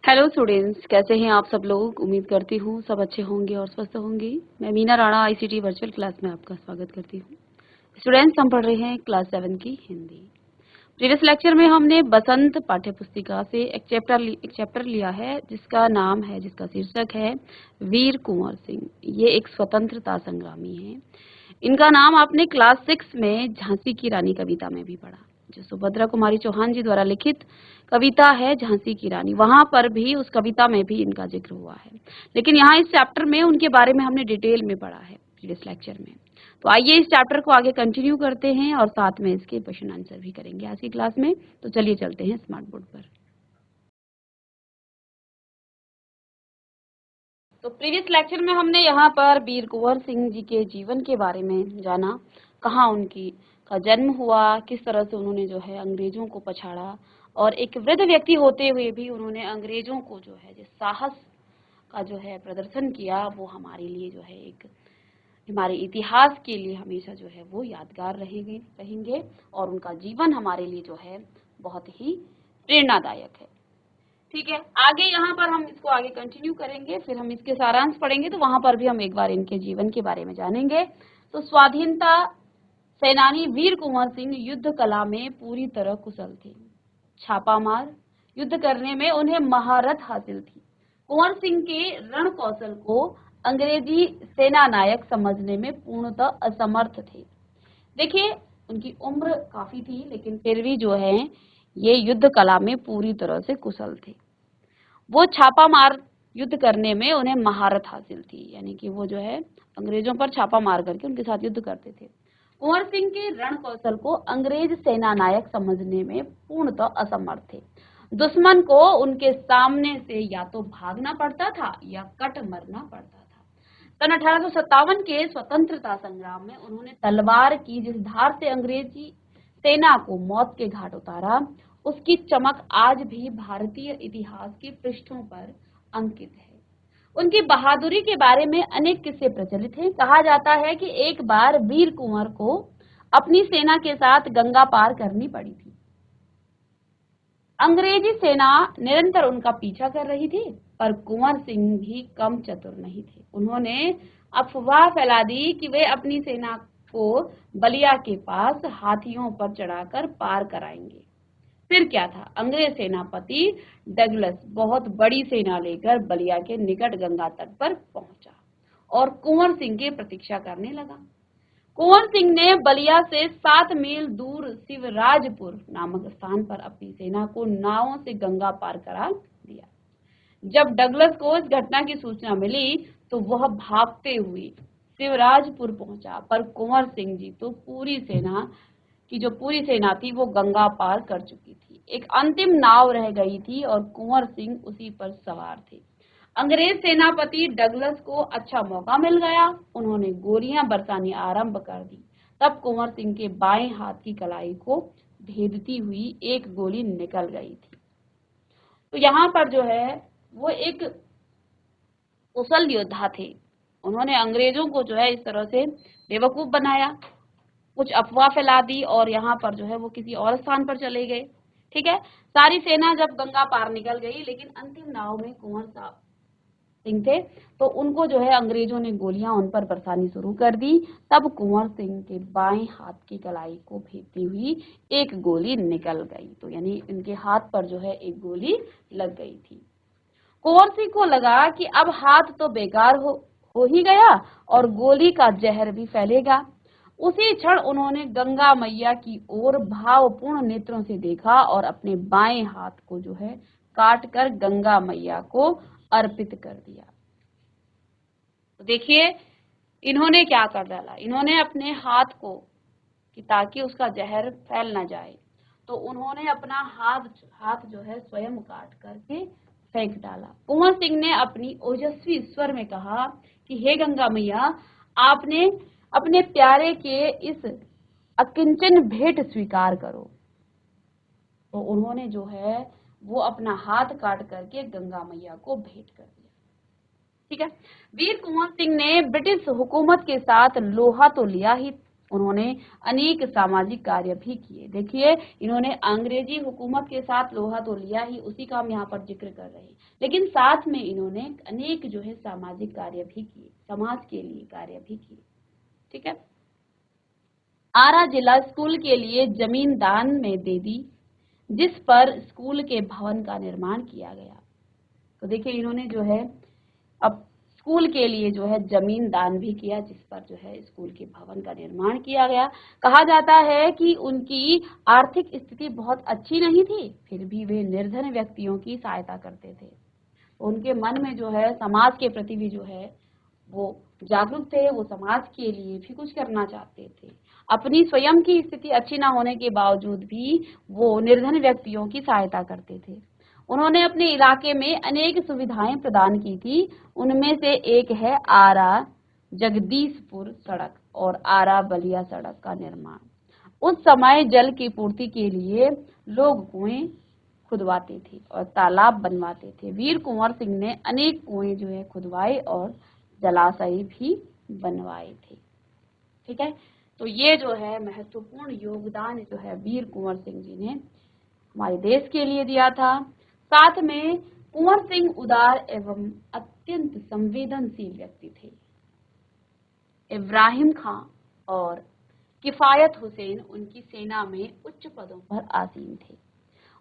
Hello students, कैसे हैं आप सब लोग। उम्मीद करती हूँ सब अच्छे होंगे और स्वस्थ होंगे। मैं Meena Rana ICT virtual class में आपका स्वागत करती हूँ। स्टूडेंट्स, हम पढ़ रहे हैं क्लास 7 की हिंदी। प्रीवियस लेक्चर में हमने बसंत पाठ्य पुस्तिका से एक चैप्टर लिया है जिसका शीर्षक है वीर कुंवर सिंह। ये एक स्वतंत्रता संग्रामी है। इनका नाम आपने क्लास 6 में झांसी की रानी कविता में भी पढ़ा, जो सुभद्रा कुमारी चौहान जी द्वारा लिखित कविता है झांसी की रानी। वहां पर भी, उस कविता में भी इनका जिक्र हुआ है, लेकिन यहाँ इस चैप्टर में उनके बारे में हमने डिटेल में पढ़ा है प्रीवियस लेक्चर में। तो आइए इस चैप्टर को आगे कंटिन्यू करते हैं और साथ में इसके क्वेश्चन आंसर भी करेंगे आज की क्लास में। तो चलिए चलते हैं स्मार्ट बोर्ड पर। तो प्रीवियस लेक्चर में हमने यहाँ पर वीर कुंवर सिंह जी के जीवन के बारे में जाना, कहाँ उनकी का जन्म हुआ, किस तरह से उन्होंने जो है अंग्रेजों को पछाड़ा, और एक वृद्ध व्यक्ति होते हुए भी उन्होंने अंग्रेजों को जो है जिस साहस का जो है प्रदर्शन किया, वो हमारे लिए जो है एक हमारे इतिहास के लिए हमेशा जो है वो यादगार रहेंगे और उनका जीवन हमारे लिए जो है बहुत ही प्रेरणादायक है। ठीक है, आगे यहाँ पर हम इसको आगे कंटिन्यू करेंगे, फिर हम इसके सारांश पढ़ेंगे, तो वहां पर भी हम एक बार इनके जीवन के बारे में जानेंगे। तो स्वाधीनता सेनानी वीर कुंवर सिंह युद्ध कला में पूरी तरह कुशल थे। छापामार युद्ध करने में उन्हें महारत हासिल थी। कुंवर सिंह के रण कौशल को अंग्रेजी सेना नायक समझने में पूर्णतः असमर्थ थे। देखिए, उनकी उम्र काफी थी, लेकिन फिर भी जो है ये युद्ध कला में पूरी तरह से कुशल थे। वो छापा मार युद्ध करने में उन्हें महारत हासिल थी, यानी कि वो जो है अंग्रेजों पर छापा मार करके उनके साथ युद्ध करते थे। कुंवर सिंह के रण कौशल को अंग्रेज सेना नायक समझने में पूर्णतः असमर्थ थे। दुश्मन को उनके सामने से या तो भागना पड़ता था या कट मरना पड़ता था। सन 1857 के स्वतंत्रता संग्राम में उन्होंने तलवार की जिस धार से अंग्रेजी सेना को मौत के घाट उतारा, उसकी चमक आज भी भारतीय इतिहास के पृष्ठों पर अंकित है। उनकी बहादुरी के बारे में अनेक किस्से प्रचलित हैं। कहा जाता है कि एक बार वीर कुंवर को अपनी सेना के साथ गंगा पार करनी पड़ी थी। अंग्रेजी सेना निरंतर उनका पीछा कर रही थी, पर कुंवर सिंह भी कम चतुर नहीं थे। उन्होंने अफवाह फैला दी कि वे अपनी सेना को बलिया के पास हाथियों पर चढ़ाकर पार कराएंगे। फिर क्या था, अंग्रेज सेनापति डगलस बहुत बड़ी सेना लेकर बलिया के निकट गंगा तट पर पहुंचा और कुंवर सिंह की प्रतीक्षा करने लगा। कुंवर सिंह ने बलिया से 7 मील दूर शिवराजपुर नामक स्थान पर अपनी सेना को नावों से गंगा पार करा दिया। जब डगलस को इस घटना की सूचना मिली तो वह भागते हुए शिवराजपुर पहुंचा, पर कुंवर सिंह जी तो पूरी सेना थी वो गंगा पार कर चुकी थी। एक अंतिम नाव रह गई थी और कुंवर सिंह उसी पर सवार थे। अंग्रेज सेनापति डगलस को अच्छा मौका मिल गया। उन्होंने गोलियां बरसानी आरंभ कर दी। तब कुंवर सिंह के बाएं हाथ की कलाई को भेदती हुई एक गोली निकल गई थी। तो यहाँ पर जो है वो एक कुशल योद्धा थे। उन्होंने अंग्रेजों को जो है इस तरह से बेवकूफ बनाया, कुछ अफवाह फैला दी और यहाँ पर जो है वो किसी और स्थान पर चले गए। ठीक है, सारी सेना जब गंगा पार निकल गई, लेकिन अंतिम नाव में कुंवर सिंह थे, तो उनको जो है अंग्रेजों ने गोलियां उन पर बरसानी शुरू कर दी। तब कुंवर सिंह के बाएं हाथ की कलाई को भेदती हुई एक गोली निकल गई। तो यानी इनके हाथ पर जो है एक गोली लग गई थी। कुंवर सिंह को लगा कि अब हाथ तो बेकार हो ही गया और गोली का जहर भी फैलेगा। उसी क्षण उन्होंने गंगा मैया की ओर भावपूर्ण नेत्रों से देखा और अपने बाएं हाथ को जो है काट कर गंगा मैया को अर्पित कर दिया। तो देखिए इन्होंने क्या कर डाला, इन्होंने अपने हाथ को कि ताकि उसका जहर फैल ना जाए, तो उन्होंने अपना हाथ जो है स्वयं काट करके फेंक डाला। कुंवर सिंह ने अपनी ओजस्वी स्वर में कहा कि हे गंगा मैया, आपने अपने प्यारे के इस अकिंचन भेंट स्वीकार करो। तो उन्होंने जो है वो अपना हाथ काट करके गंगा मैया को भेंट कर दिया। ठीक है, वीर कुंवर सिंह ने ब्रिटिश हुकूमत के साथ लोहा तो लिया ही, उन्होंने अनेक सामाजिक कार्य भी किए। देखिए, इन्होंने अंग्रेजी हुकूमत के साथ लोहा तो लिया ही, उसी का हम यहाँ पर जिक्र कर रहे हैं, लेकिन साथ में इन्होंने अनेक जो है सामाजिक कार्य भी किए, समाज के लिए कार्य भी किए। ठीक है। आरा जिला स्कूल के लिए जमीन दान में दे दी, जिस पर स्कूल के भवन का निर्माण किया गया। तो देखिए, इन्होंने जो है अब स्कूल के लिए जो है जमीन दान भी किया, जिस पर जो है स्कूल के भवन का निर्माण किया गया। कहा जाता है कि उनकी आर्थिक स्थिति बहुत अच्छी नहीं थी, फिर भी वे निर्धन व्यक्तियों की सहायता करते थे। उनके मन में जो है समाज के प्रति भी जो है वो जागरूक थे, वो समाज के लिए भी कुछ करना चाहते थे। अपनी स्वयं की स्थिति अच्छी ना होने के बावजूद भी वो निर्धन व्यक्तियों की सहायता करते थे। उन्होंने अपने इलाके में अनेक सुविधाएं प्रदान की थी। उनमें से एक है आरा जगदीशपुर सड़क और आरा बलिया सड़क का निर्माण। उस समय जल की पूर्ति के लिए लोग कुएं खुदवाते थे और तालाब बनवाते थे। वीर कुंवर सिंह ने अनेक कुएं जो है खुदवाए और जलाशय भी बनवाए थे। ठीक है। तो ये जो है महत्वपूर्ण योगदान जो है वीर कुंवर सिंह जी ने हमारे देश के लिए दिया था। साथ में कुंवर सिंह उदार एवं अत्यंत संवेदनशील व्यक्ति थे। इब्राहिम खां और किफायत हुसैन उनकी सेना में उच्च पदों पर आसीन थे।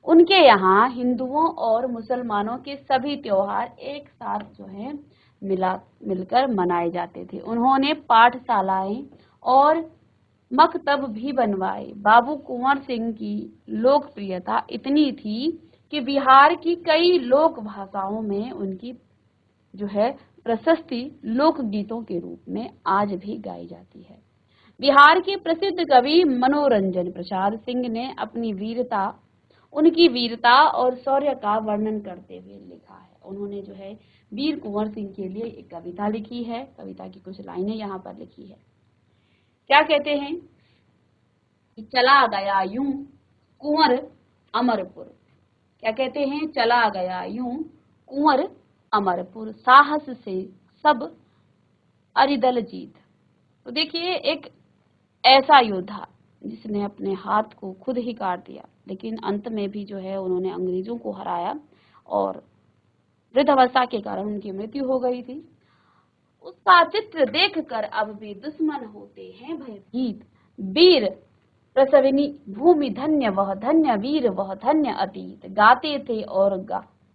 उनके यहाँ हिंदुओं और मुसलमानों के सभी त्योहार एक साथ जो है मिलकर मनाए जाते थे। उन्होंने पाठशालाएं और मकतब भी बनवाए। बाबू कुंवर सिंह की लोकप्रियता इतनी थी कि बिहार की कई लोक भाषाओं में उनकी जो है प्रशस्ति लोकगीतों के रूप में आज भी गाई जाती है। बिहार के प्रसिद्ध कवि मनोरंजन प्रसाद सिंह ने अपनी उनकी वीरता और शौर्य का वर्णन करते हुए लिखा है। उन्होंने जो है वीर कुंवर सिंह के लिए एक कविता लिखी है। कविता की कुछ लाइनें यहाँ पर लिखी है। क्या कहते हैं कि चला गया यूं कुंवर अमरपुर। क्या कहते हैं? चला गया यूं कुंवर अमरपुर, साहस से सब अरिदल जीत। तो देखिए, एक ऐसा योद्धा जिसने अपने हाथ को खुद ही काट दिया, लेकिन अंत में भी जो है उन्होंने अंग्रेजों को हराया और वृद्धावस्था के कारण उनकी मृत्यु हो गई थी। उसका चित्र देखकर अब भी दुश्मन होते हैं भयभीत। वीर प्रसविनी भूमि धन्य वह धन्य वीर वह धन्य अतीत। गाते थे और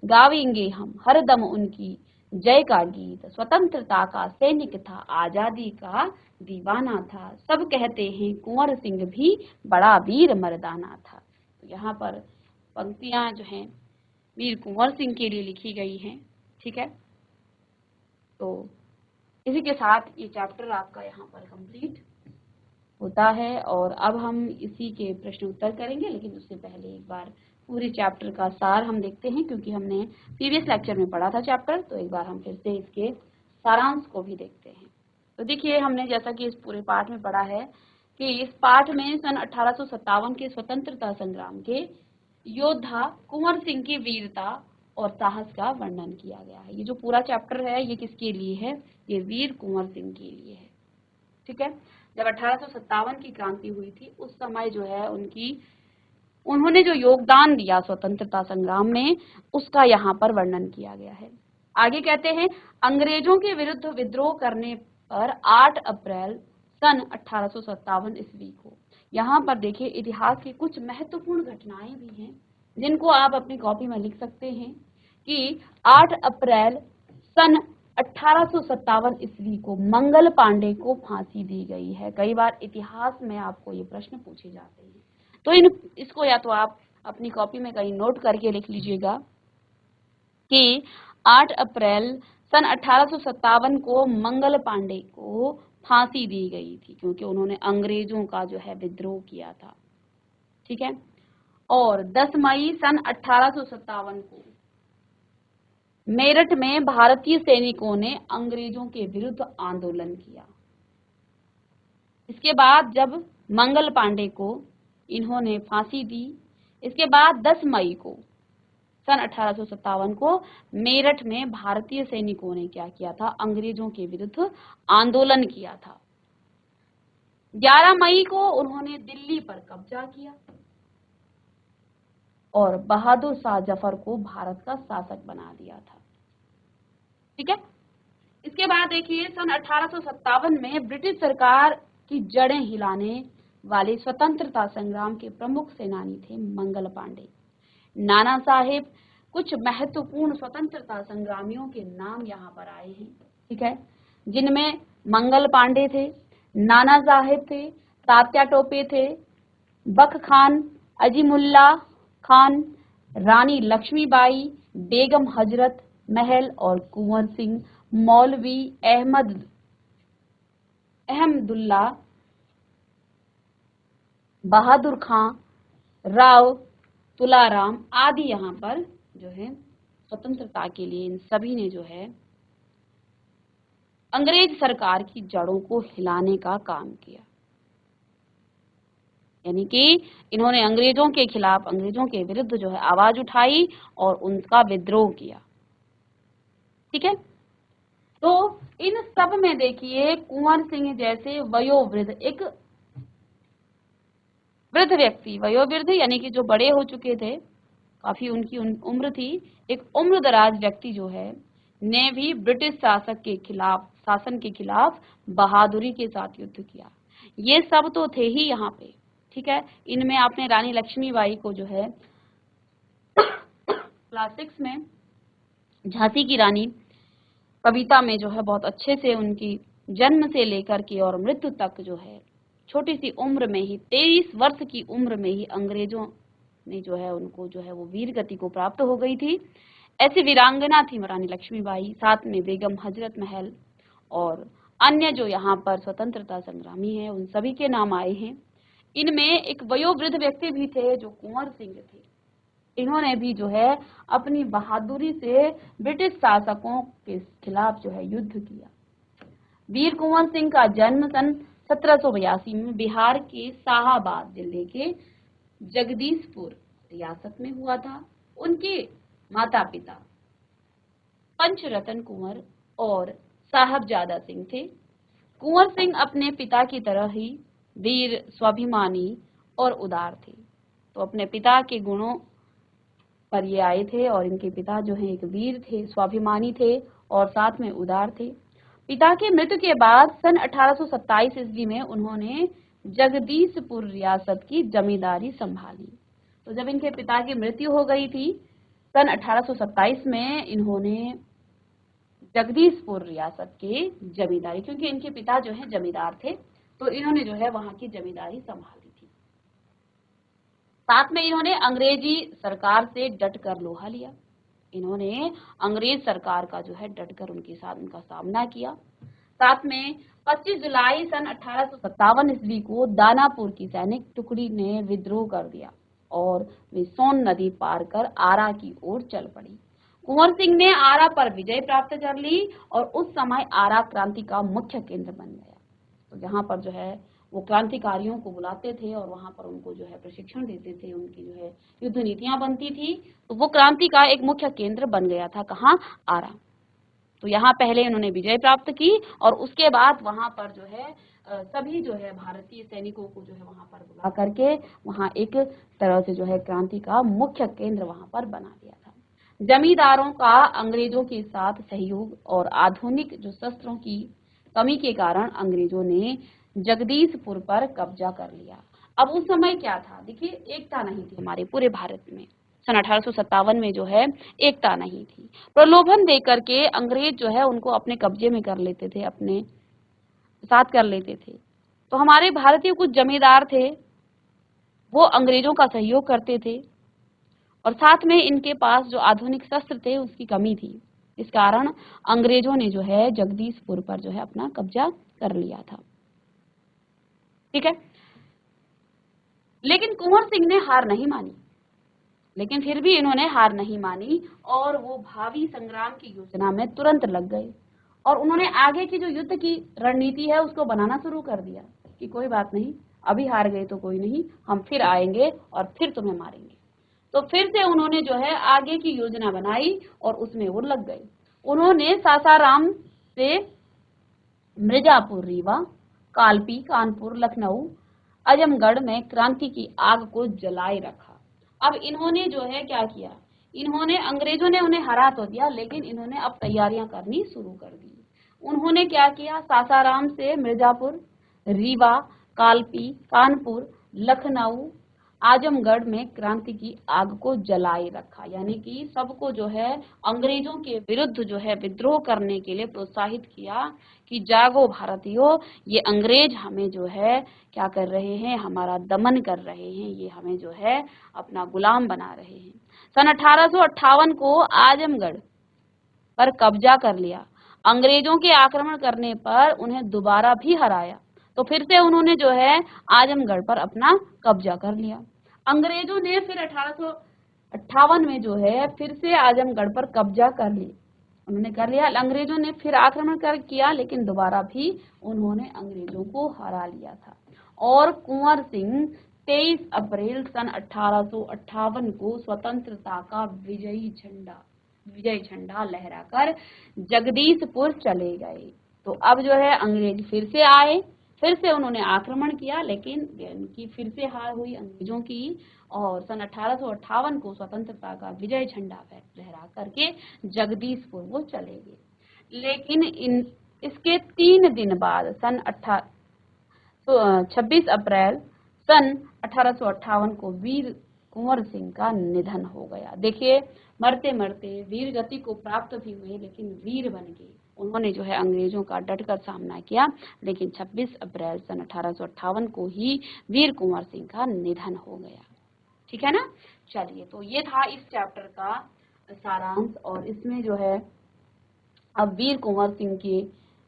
गावेंगे हम हरदम उनकी जय का गीत। स्वतंत्रता का सैनिक था, आजादी का दीवाना था। सब कहते हैं कुंवर सिंह भी बड़ा वीर मर्दाना था। तो यहाँ पर पंक्तियां जो हैं वीर कुंवर सिंह के लिए लिखी गई हैं। ठीक है। तो इसी के साथ ये चैप्टर आपका यहाँ पर कंप्लीट होता है और अब हम इसी के प्रश्न उत्तर करेंगे, लेकिन उससे पहले एक बार पूरे चैप्टर का सार हम देखते हैं, क्योंकि हमने प्रीवियस लेक्चर में पढ़ा था चैप्टर। तो एक बार हम फिर से इसके सारांश को भी देखते हैं। तो देखिए, हमने जैसा कि इस पूरे पाठ में पढ़ा है कि इस पाठ में सन 1857 के स्वतंत्रता संग्राम के योद्धा कुंवर सिंह की वीरता और साहस का वर्णन किया गया है। ये जो पूरा चैप्टर है ये किसके लिए है? ये वीर कुंवर सिंह के लिए है। ठीक है। जब 1857 की क्रांति हुई थी उस समय जो है उन्होंने जो योगदान दिया स्वतंत्रता संग्राम में, उसका यहाँ पर वर्णन किया गया है। आगे कहते हैं, अंग्रेजों के विरुद्ध विद्रोह करने पर 8 अप्रैल सन 1857 ईस्वी को, यहाँ पर देखिए इतिहास की कुछ महत्वपूर्ण घटनाएं भी हैं जिनको आप अपनी कॉपी में लिख सकते हैं कि 8 अप्रैल सन 1857 ईस्वी को मंगल पांडे को फांसी दी गई है। कई बार इतिहास में आपको ये प्रश्न पूछे जाते हैं, तो इसको या तो आप अपनी कॉपी में कहीं नोट करके लिख लीजिएगा कि 8 अप्रैल सन 1857 को मंगल पांडे को फांसी दी गई थी, क्योंकि उन्होंने अंग्रेजों का जो है विद्रोह किया था। ठीक है। और 10 मई सन 1857 को मेरठ में भारतीय सैनिकों ने अंग्रेजों के विरुद्ध आंदोलन किया। इसके बाद जब मंगल पांडे को इन्होंने फांसी दी, इसके बाद 10 मई को सन 1857 को मेरठ में भारतीय सैनिकों ने क्या किया था? अंग्रेजों के विरुद्ध आंदोलन किया था। 11 मई को उन्होंने दिल्ली पर कब्जा किया और बहादुर शाह जफर को भारत का शासक बना दिया था। ठीक है। इसके बाद देखिए सन 1857 में ब्रिटिश सरकार की जड़ें हिलाने वाले स्वतंत्रता संग्राम के प्रमुख सेनानी थे मंगल पांडे। नाना साहेब, कुछ महत्वपूर्ण स्वतंत्रता संग्रामियों के नाम यहाँ पर आए हैं। ठीक है, जिनमें मंगल पांडे थे, नाना साहेब थे, तात्या टोपे थे, बख खान, अजीमुल्ला खान, रानी लक्ष्मीबाई, बेगम हजरत महल और कुंवर सिंह, मौलवी अहमदुल्ला, बहादुर खां, राव तुलाराम आदि यहाँ पर जो है स्वतंत्रता के लिए इन सभी ने जो है अंग्रेज सरकार की जड़ों को हिलाने का काम किया। यानी कि इन्होंने अंग्रेजों के खिलाफ, अंग्रेजों के विरुद्ध जो है आवाज उठाई और उनका विद्रोह किया। ठीक है, तो इन सब में देखिए कुंवर सिंह जैसे वयोवृद्ध, एक वृद्ध व्यक्ति, वयोवृद्ध यानी कि जो बड़े हो चुके थे, काफी उनकी उम्र थी, एक उम्रदराज व्यक्ति जो है ने भी ब्रिटिश शासन के खिलाफ बहादुरी के साथ युद्ध किया। ये सब तो थे ही यहाँ पे। ठीक है, इनमें आपने रानी लक्ष्मीबाई को जो है क्लास 6 में झांसी की रानी कविता में जो है बहुत अच्छे से उनकी जन्म से लेकर के और मृत्यु तक जो है छोटी सी उम्र में ही, 23 वर्ष की उम्र में ही अंग्रेजों ने जो है उनको जो है वो वीर गति को प्राप्त हो गई थी। ऐसी वीरांगना थी रानी लक्ष्मीबाई, साथ में बेगम हजरत महल और अन्य जो यहाँ पर स्वतंत्रता संग्रामी हैं उन सभी के नाम आए हैं। इनमें एक वयोवृद्ध व्यक्ति भी थे जो कुंवर सिंह थे। इन्होंने भी जो है अपनी बहादुरी से ब्रिटिश शासकों के खिलाफ जो है युद्ध किया। वीर कुंवर सिंह का जन्म सन 1782 में बिहार के शाहाबाद जिले के जगदीशपुर रियासत में हुआ था। उनके माता पिता पंचरतन कुंवर और साहबजादा सिंह थे। कुंवर सिंह अपने पिता की तरह ही वीर, स्वाभिमानी और उदार थे। तो अपने पिता के गुणों पर ये आए थे और इनके पिता जो है एक वीर थे, स्वाभिमानी थे और साथ में उदार थे। पिता की मृत्यु के बाद सन 1827 ईस्वी में उन्होंने जगदीशपुर रियासत की जमींदारी संभाली। तो जब इनके पिता की मृत्यु हो गई थी सन 1827 में, इन्होंने जगदीशपुर रियासत के जमींदारी, क्योंकि इनके पिता जो है जमींदार थे, तो इन्होंने जो है वहां की जमींदारी संभाली थी। साथ में इन्होंने अंग्रेजी सरकार से डटकर लोहा लिया। इन्होंने अंग्रेज सरकार का जो है डटकर उनका सामना किया। साथ में 25 जुलाई सन 1857 ईस्वी को दानापुर की सैनिक टुकड़ी ने विद्रोह कर दिया और वे सोन नदी पार कर आरा की ओर चल पड़ी। कुंवर सिंह ने आरा पर विजय प्राप्त कर ली और उस समय आरा क्रांति का मुख्य केंद्र बन गया। तो जहाँ पर जो है वो क्रांतिकारियों को बुलाते थे और वहां पर उनको जो है प्रशिक्षण देते थे, उनकी जो है युद्ध नीतियां बनती थी। तो वो क्रांति का एक मुख्य केंद्र बन गया था। कहाँ? आरा। तो यहाँ पहले उन्होंने विजय प्राप्त की और उसके बाद वहां पर जो है सभी जो है भारतीय सैनिकों को जो है वहां पर बुला करके वहां एक तरह से जो है क्रांति का मुख्य केंद्र वहां पर बना दिया था। जमींदारों का अंग्रेजों के साथ सहयोग और आधुनिक जो शस्त्रों की कमी के कारण अंग्रेजों ने जगदीशपुर पर कब्जा कर लिया। अब उस समय क्या था, देखिए एकता नहीं थी हमारे पूरे भारत में। सन 1857 में जो है एकता नहीं थी। प्रलोभन देकर के अंग्रेज जो है उनको अपने कब्जे में कर लेते थे, अपने साथ कर लेते थे। तो हमारे भारतीय कुछ जमींदार थे, वो अंग्रेजों का सहयोग करते थे और साथ में इनके पास जो आधुनिक शस्त्र थे उसकी कमी थी। इस कारण अंग्रेजों ने जो है जगदीशपुर पर जो है अपना कब्जा कर लिया था। ठीक है, लेकिन कुंवर सिंह ने हार नहीं मानी। लेकिन फिर भी इन्होंने हार नहीं मानी और वो भावी संग्राम की योजना में तुरंत लग गए और उन्होंने आगे की जो युद्ध की रणनीति है उसको बनाना शुरू कर दिया कि कोई बात नहीं, अभी हार गए तो कोई नहीं, हम फिर आएंगे और फिर तुम्हें मारेंगे। तो फिर से उन्होंने जो है आगे की योजना बनाई और उसमें वो लग गए। उन्होंने सासाराम से मिर्जापुर, रीवा, कालपी, कानपुर, लखनऊ, आजमगढ़ में क्रांति की आग को जलाए रखा। अब इन्होंने जो है क्या किया, इन्होंने, अंग्रेजों ने उन्हें हरा तो दिया, लेकिन इन्होंने अब तैयारियां करनी शुरू कर दी। उन्होंने क्या किया, सासाराम से मिर्जापुर, रीवा, कालपी, कानपुर, लखनऊ, आजमगढ़ में क्रांति की आग को जलाए रखा, यानी कि सबको जो है अंग्रेजों के विरुद्ध जो है विद्रोह करने के लिए प्रोत्साहित किया कि जागो भारतीयों, ये अंग्रेज हमें जो है क्या कर रहे हैं, हमारा दमन कर रहे हैं, ये हमें जो है अपना गुलाम बना रहे हैं। सन 1858 को आजमगढ़ पर कब्जा कर लिया। अंग्रेजों के आक्रमण करने पर उन्हें दोबारा भी हराया, तो फिर से उन्होंने जो है आजमगढ़ पर अपना कब्जा कर लिया। अंग्रेजों ने फिर 1858 में जो है फिर से आजमगढ़ पर कब्जा कर लिया, उन्होंने कर लिया। अंग्रेजों ने फिर आक्रमण कर किया, लेकिन दोबारा भी उन्होंने अंग्रेजों को हरा लिया था। और कुंवर सिंह 23 अप्रैल सन 1858 को स्वतंत्रता का विजय झंडा लहराकर जगदीशपुर चले गए। तो अब जो है अंग्रेज फिर से आए, फिर से उन्होंने आक्रमण किया, लेकिन की फिर से हार हुई अंग्रेजों की, और सन 1858 को स्वतंत्रता का विजय झंडा लहरा करके जगदीशपुर वो चले गए। लेकिन इसके 3 दिन बाद सन 26 अप्रैल सन 1858 को वीर कुंवर सिंह का निधन हो गया। देखिए, मरते मरते वीर गति को प्राप्त भी हुए, लेकिन वीर बन गए। उन्होंने जो है अंग्रेजों का डटकर सामना किया, लेकिन 26 अप्रैल सन 1858 को ही वीर कुंवर सिंह का निधन हो गया। ठीक है ना। चलिए, तो ये था इस चैप्टर का सारांश, और इसमें जो है अब वीर कुंवर सिंह के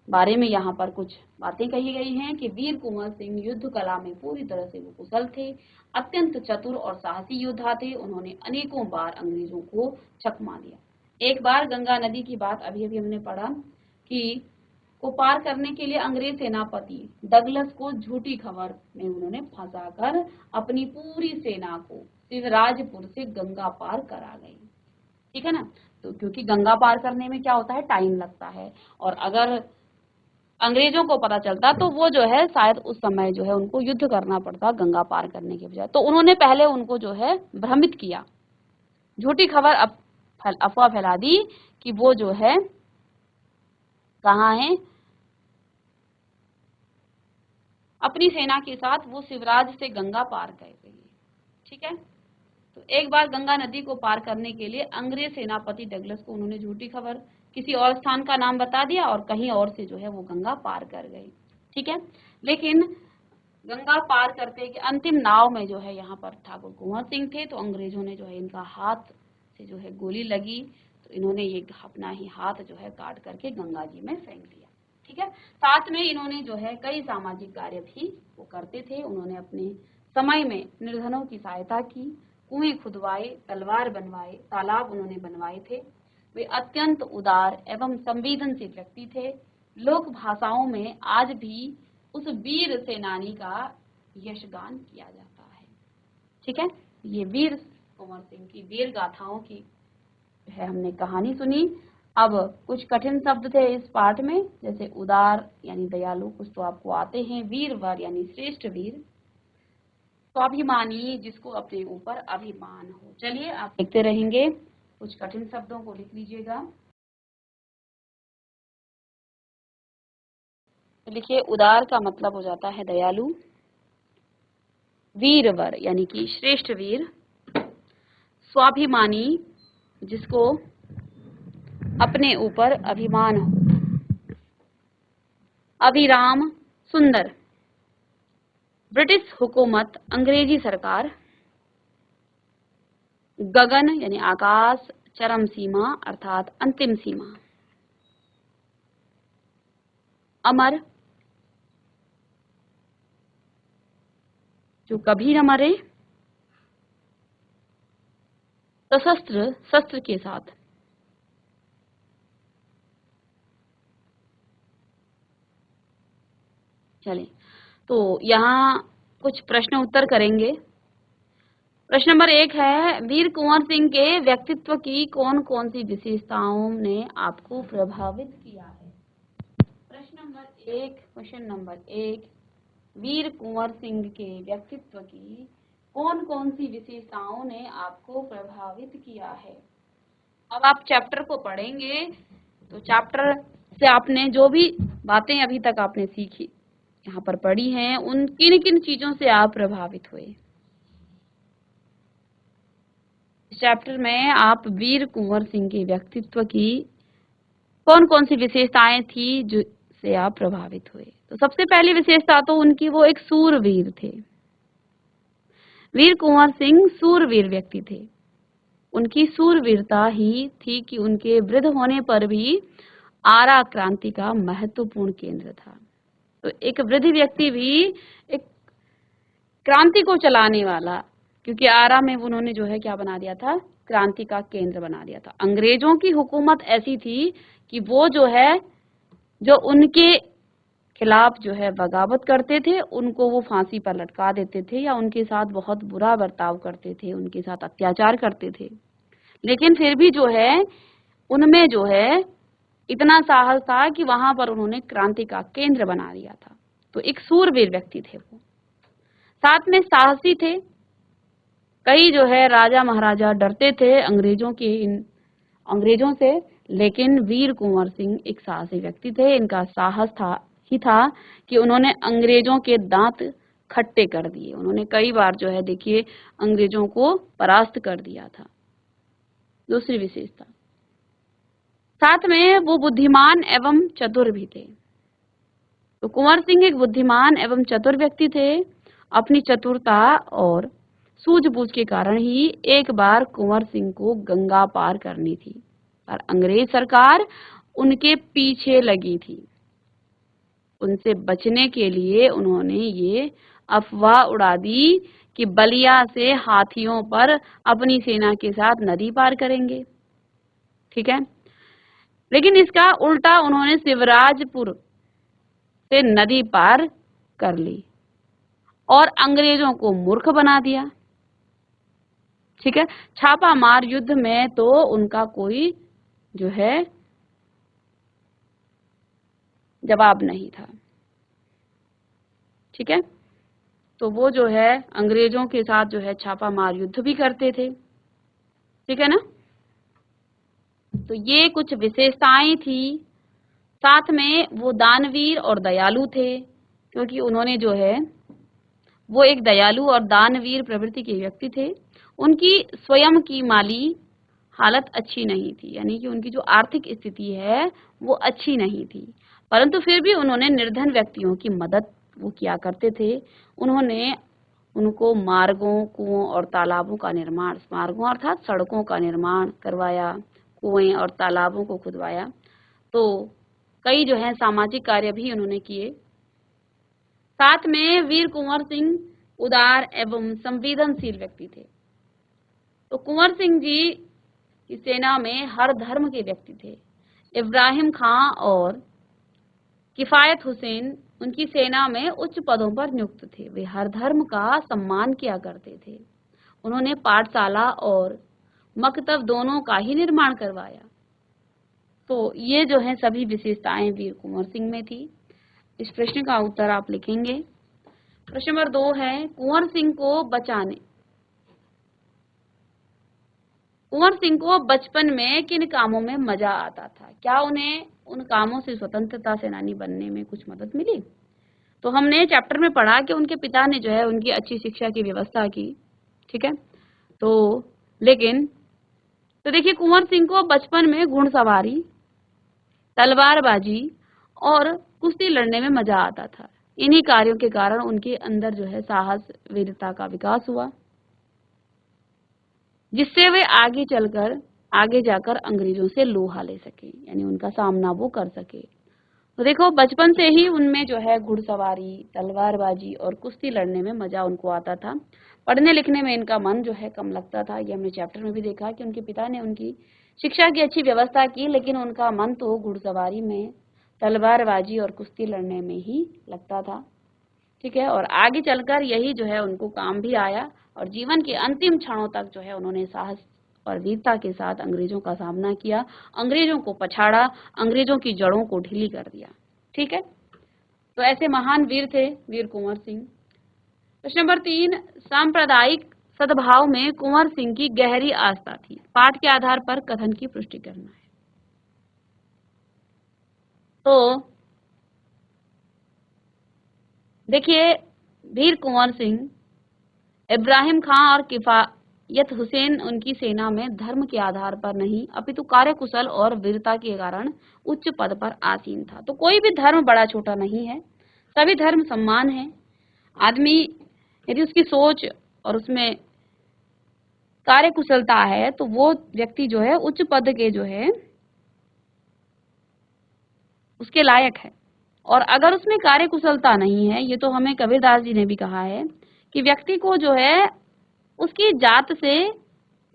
बारे में यहाँ पर कुछ बातें कही गई हैं कि वीर कुंवर सिंह युद्ध कला में पूरी तरह से वो कुशल थे, अत्यंत चतुर और साहसी योद्धा थे। उन्होंने अनेकों बार अंग्रेजों को चकमा दिया। एक बार गंगा नदी की बात अभी हमने पढ़ा कि को पार करने के लिए अंग्रेज सेनापति डगलस को झूठी खबर में उन्होंने फंसाकर अपनी पूरी सेना को शिवराजपुर से गंगा पार करा गई। ठीक है ना। तो क्योंकि गंगा पार करने में क्या होता है, टाइम लगता है, और अगर अंग्रेजों को पता चलता तो वो जो है शायद उस समय जो है उनको युद्ध करना पड़ता गंगा पार करने के बजाय। तो उन्होंने पहले उनको जो है भ्रमित किया, झूठी खबर अफवाह फैला दी कि वो जो है कहाँ है, अपनी सेना के साथ वो शिवराज से गंगा पार कर गई। ठीक है। तो एक बार गंगा नदी को पार करने के लिए अंग्रेज सेनापति डगलस को उन्होंने झूठी खबर किसी और स्थान का नाम बता दिया, और कहीं और से जो है वो गंगा पार कर गई। ठीक है। लेकिन गंगा पार करते के अंतिम नाव में जो है यहाँ पर ठाकुर कुंवर सिंह थे, तो अंग्रेजों ने जो है इनका हाथ से जो है गोली लगी, तो इन्होंने ये अपना ही हाथ जो है काट करके गंगा जी में फेंक दिया। ठीक है। साथ में इन्होंने जो है कई सामाजिक कार्य भी वो करते थे। उन्होंने अपने समय में निर्धनों की सहायता की, कुएं खुदवाए, तलवार बनवाए, तालाब उन्होंने बनवाए थे। वे अत्यंत उदार एवं संवेदनशील व्यक्ति थे। लोक भाषाओं में आज भी उस वीर सेनानी का यशगान किया जाता है। ठीक है। ये वीर कुंवर सिंह की वीर गाथाओं की है हमने कहानी सुनी। अब कुछ कठिन शब्द थे इस पाठ में, जैसे उदार यानी दयालु, कुछ तो आपको आते हैं, वीरवर यानी श्रेष्ठ वीर, स्वाभिमानी जिसको अपने ऊपर अभिमान हो। चलिए आप देखते रहेंगे, कुछ कठिन शब्दों को लिख लीजिएगा। लिखिए, उदार का मतलब हो जाता है दयालु, वीरवर यानी कि श्रेष्ठ वीर, स्वाभिमानी जिसको अपने ऊपर अभिमान हो, अभिराम सुंदर, ब्रिटिश हुकूमत अंग्रेजी सरकार, गगन यानी आकाश, चरम सीमा अर्थात अंतिम सीमा, अमर जो कभी न मरे, सशस्त्र शस्त्र के साथ, चलिए तो यहाँ कुछ प्रश्न उत्तर करेंगे। प्रश्न नंबर 1 है, वीर कुंवर सिंह के व्यक्तित्व की कौन कौन सी विशेषताओं ने आपको प्रभावित किया है? क्वेश्चन नंबर 1 वीर कुंवर सिंह के व्यक्तित्व की कौन कौन सी विशेषताओं ने आपको प्रभावित किया है। अब आप चैप्टर को पढ़ेंगे तो चैप्टर से आपने जो भी बातें अभी तक आपने सीखी यहाँ पर पढ़ी हैं, उन किन किन चीजों से आप प्रभावित हुए। इस चैप्टर में आप वीर कुंवर सिंह के व्यक्तित्व की कौन कौन सी विशेषताएं थी जो से आप प्रभावित हुए। तो सबसे पहली विशेषता तो उनकी वो एक सूरवीर थे। वीर कुंवर सिंह सूरवीर व्यक्ति थे। उनकी सूरवीरता ही थी कि उनके वृद्ध होने पर भी आरा क्रांति का महत्वपूर्ण केंद्र था। तो एक वृद्ध व्यक्ति भी एक क्रांति को चलाने वाला, क्योंकि आरा में उन्होंने जो है क्या बना दिया था, क्रांति का केंद्र बना दिया था। अंग्रेजों की हुकूमत ऐसी थी कि वो जो है जो उनके खिलाफ जो है बगावत करते थे उनको वो फांसी पर लटका देते थे या उनके साथ बहुत बुरा बर्ताव करते थे, उनके साथ अत्याचार करते थे। लेकिन फिर भी जो है उनमें जो है इतना साहस था कि वहां पर उन्होंने क्रांति का केंद्र बना दिया था। तो एक सूरवीर व्यक्ति थे वो, साथ में साहसी थे। कई जो है राजा महाराजा डरते थे अंग्रेजों से, लेकिन वीर कुंवर सिंह एक साहसी व्यक्ति थे। इनका साहस था कि उन्होंने अंग्रेजों के दांत खट्टे कर दिए। उन्होंने कई बार जो है देखिए अंग्रेजों को परास्त कर दिया था। दूसरी विशेषता, साथ में वो बुद्धिमान एवं चतुर भी थे। तो कुंवर सिंह एक बुद्धिमान एवं चतुर व्यक्ति थे। अपनी चतुरता और सूझबूझ के कारण ही एक बार कुंवर सिंह को गंगा पार करनी थी, पर अंग्रेज सरकार उनके पीछे लगी थी। उनसे बचने के लिए उन्होंने ये अफवाह उड़ा दी कि बलिया से हाथियों पर अपनी सेना के साथ नदी पार करेंगे। ठीक है, लेकिन इसका उल्टा उन्होंने शिवराजपुर से नदी पार कर ली और अंग्रेजों को मूर्ख बना दिया। ठीक है, छापा मार युद्ध में तो उनका कोई जो है जवाब नहीं था। ठीक है, तो वो जो है अंग्रेजों के साथ जो है छापा मार युद्ध भी करते थे। ठीक है ना, तो ये कुछ विशेषताएं थी। साथ में वो दानवीर और दयालु थे, क्योंकि उन्होंने जो है वो एक दयालु और दानवीर प्रवृत्ति के व्यक्ति थे। उनकी स्वयं की माली हालत अच्छी नहीं थी, यानी कि उनकी जो आर्थिक स्थिति है वो अच्छी नहीं थी, परंतु फिर भी उन्होंने निर्धन व्यक्तियों की मदद वो किया करते थे। उन्होंने उनको मार्गों, कुओं और तालाबों का निर्माण, मार्गों अर्थात सड़कों का निर्माण करवाया, कुएं और तालाबों को खुदवाया। तो कई जो है सामाजिक कार्य भी उन्होंने किए। साथ में वीर कुंवर सिंह उदार एवं संवेदनशील व्यक्ति थे। तो कुंवर सिंह जी की सेना में हर धर्म के व्यक्ति थे। इब्राहिम खां और किफायत हुसैन उनकी सेना में उच्च पदों पर नियुक्त थे। वे हर धर्म का सम्मान किया करते थे। उन्होंने पाठशाला और मकतब दोनों का ही निर्माण करवाया। तो ये जो है सभी विशेषताएं वीर कुंवर सिंह में थी। इस प्रश्न का उत्तर आप लिखेंगे। प्रश्न नंबर 2 है, कुंवर सिंह को बचपन में किन कामों में मजा आता था? क्या उन्हें उन कामों से स्वतंत्रता सेनानी बनने में कुछ मदद मिली? तो हमने चैप्टर में पढ़ा कि उनके पिता ने जो है उनकी अच्छी शिक्षा की व्यवस्था की। ठीक है, तो लेकिन तो देखिए कुंवर सिंह को बचपन में घुड़सवारी, तलवारबाजी और कुश्ती लड़ने में मजा आता था। इन्हीं कार्यों के कारण उनके अंदर जो है साहस, वीरता का विकास हुआ, जिससे वे आगे जाकर अंग्रेजों से लोहा ले सके, यानी उनका सामना वो कर सके। तो देखो बचपन से ही उनमें जो है घुड़सवारी, तलवारबाजी और कुश्ती लड़ने में मजा उनको आता था। पढ़ने लिखने में इनका मन जो है कम लगता था। ये हमने चैप्टर में भी देखा कि उनके पिता ने उनकी शिक्षा की अच्छी व्यवस्था की, लेकिन उनका मन तो घुड़सवारी में, तलवारबाजी और कुश्ती लड़ने में ही लगता था। ठीक है, और आगे चलकर यही जो है उनको काम भी आया और जीवन के अंतिम क्षणों तक जो है उन्होंने साहस और वीरता के साथ अंग्रेजों का सामना किया, अंग्रेजों को पछाड़ा, अंग्रेजों की जड़ों को ढीली कर दिया। ठीक है, तो ऐसे महान वीर थे वीर कुंवर सिंह। प्रश्न नंबर 3, सांप्रदायिक सद्भाव में कुंवर सिंह की गहरी आस्था थी। पाठ के आधार पर कथन की पुष्टि करना है। तो देखिए, वीर कुंवर सिंह इब्राहिम खां और किफायत हुसैन उनकी सेना में धर्म के आधार पर नहीं अपितु कार्यकुशल और वीरता के कारण उच्च पद पर आसीन था। तो कोई भी धर्म बड़ा छोटा नहीं है, सभी धर्म सम्मान है। आदमी यदि उसकी सोच और उसमें कार्यकुशलता है तो वो व्यक्ति जो है उच्च पद के जो है उसके लायक है। और अगर उसमें कार्यकुशलता नहीं है, ये तो हमें कबीरदास जी ने भी कहा है कि व्यक्ति को जो है उसकी जात से,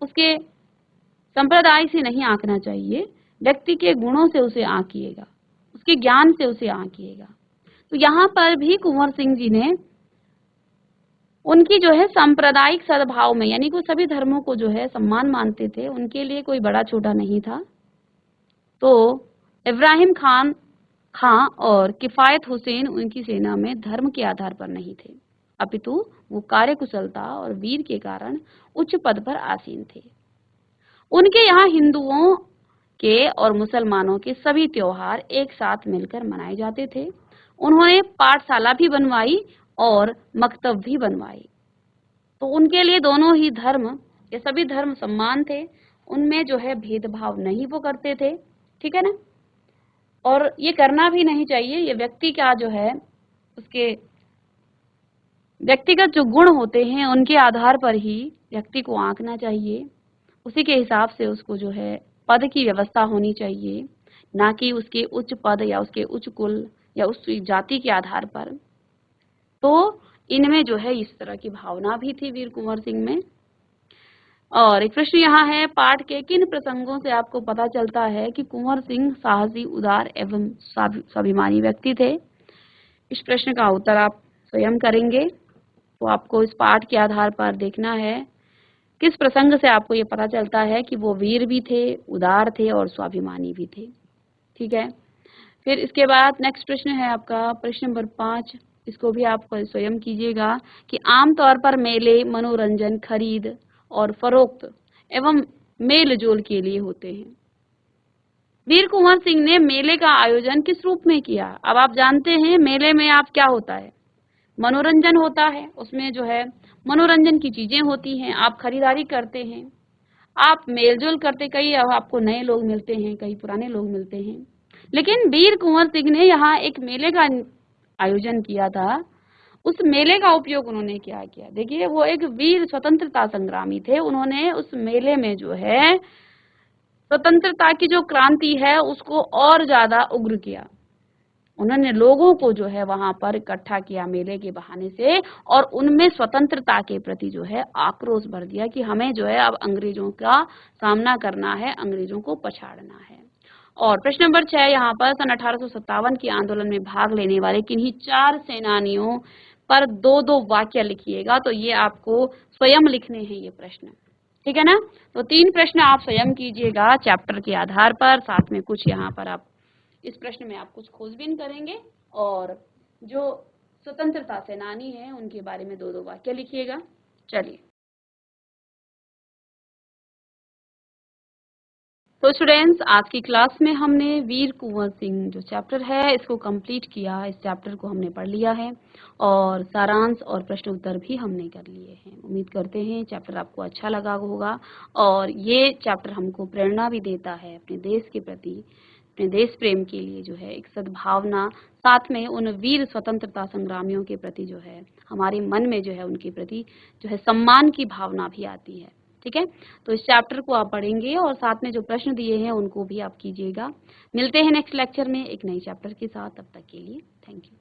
उसके संप्रदाय से नहीं आंकना चाहिए, व्यक्ति के गुणों से उसे आंकिएगा, उसके ज्ञान से उसे आंकिएगा। तो यहाँ पर भी कुंवर सिंह जी ने उनकी जो है सांप्रदायिक सद्भाव में, यानी कि सभी धर्मों को जो है सम्मान मानते थे, उनके लिए कोई बड़ा छोटा नहीं था। तो इब्राहिम खां और किफायत हुसैन उनकी सेना में धर्म के आधार पर नहीं थे, अपितु वो कार्यकुशलता और वीर के कारण उच्च पद पर आसीन थे। उनके यहाँ हिंदुओं के और मुसलमानों के सभी त्योहार एक साथ मिलकर मनाए जाते थे। उन्होंने पाठशाला भी बनवाई और मकतब भी बनवाई। तो उनके लिए दोनों ही धर्म, ये सभी धर्म सम्मान थे, उनमें जो है भेदभाव नहीं वो करते थे, ठीक है ना। और ये करना भी नहीं चाहिए। ये व्यक्ति का जो है उसके व्यक्तिगत जो गुण होते हैं उनके आधार पर ही व्यक्ति को आंकना चाहिए, उसी के हिसाब से उसको जो है पद की व्यवस्था होनी चाहिए, ना कि उसके उच्च पद या उसके उच्च कुल या उस जाति के आधार पर। तो इनमें जो है इस तरह की भावना भी थी वीर कुंवर सिंह में। और एक प्रश्न यहाँ है, पाठ के किन प्रसंगों से आपको पता चलता है कि कुंवर सिंह साहसी, उदार एवं स्वाभिमानी व्यक्ति थे। इस प्रश्न का उत्तर आप स्वयं करेंगे। तो आपको इस पाठ के आधार पर देखना है किस प्रसंग से आपको ये पता चलता है कि वो वीर भी थे, उदार थे और स्वाभिमानी भी थे, ठीक है। फिर इसके बाद नेक्स्ट प्रश्न है आपका प्रश्न नंबर 5। इसको भी आप स्वयं कीजिएगा कि आमतौर पर मेले मनोरंजन, खरीद और फरोख्त एवं मेल जोल के लिए होते हैं। वीर कुंवर सिंह ने मेले का आयोजन किस रूप में किया? अब आप जानते हैं मेले में आप क्या होता है, मनोरंजन होता है, उसमें जो है मनोरंजन की चीजें होती हैं, आप खरीदारी करते हैं, आप मेलजोल करते, कई आपको नए लोग मिलते हैं, कई पुराने लोग मिलते हैं। लेकिन वीर कुंवर सिंह ने यहाँ एक मेले का आयोजन किया था। उस मेले का उपयोग उन्होंने क्या किया? देखिए, वो एक वीर स्वतंत्रता संग्रामी थे। उन्होंने उस मेले में जो है स्वतंत्रता की जो क्रांति है उसको और ज्यादा उग्र किया। उन्होंने लोगों को जो है वहां पर इकट्ठा किया मेले के बहाने से, और उनमें स्वतंत्रता के प्रति जो है आक्रोश भर दिया कि हमें जो है अब अंग्रेजों का सामना करना है, अंग्रेजों को पछाड़ना है। और प्रश्न नंबर 6 यहाँ पर सन 1857 के आंदोलन में भाग लेने वाले किन्हीं 4 सेनानियों पर 2-2 वाक्य लिखिएगा। तो ये आपको स्वयं लिखने हैं ये प्रश्न, ठीक है ना। तो 3 प्रश्न आप स्वयं कीजिएगा चैप्टर के आधार पर, साथ में कुछ यहाँ पर आप इस प्रश्न में आप कुछ खोजबीन करेंगे और जो स्वतंत्रता सेनानी है उनके बारे में 2-2 वाक्य लिखिएगा। चलिए, तो स्टूडेंट्स, आज की क्लास में हमने वीर कुंवर सिंह जो चैप्टर है इसको कंप्लीट किया। इस चैप्टर को हमने पढ़ लिया है और सारांश और प्रश्न उत्तर भी हमने कर लिए हैं। उम्मीद करते हैं चैप्टर आपको अच्छा लगा होगा और ये चैप्टर हमको प्रेरणा भी देता है अपने देश के प्रति, अपने देश प्रेम के लिए जो है एक सद्भावना, साथ में उन वीर स्वतंत्रता संग्रामियों के प्रति जो है हमारे मन में जो है उनके प्रति जो है सम्मान की भावना भी आती है, ठीक है। तो इस चैप्टर को आप पढ़ेंगे और साथ में जो प्रश्न दिए हैं उनको भी आप कीजिएगा। मिलते हैं नेक्स्ट लेक्चर में एक नई चैप्टर के साथ। तब तक के लिए थैंक यू।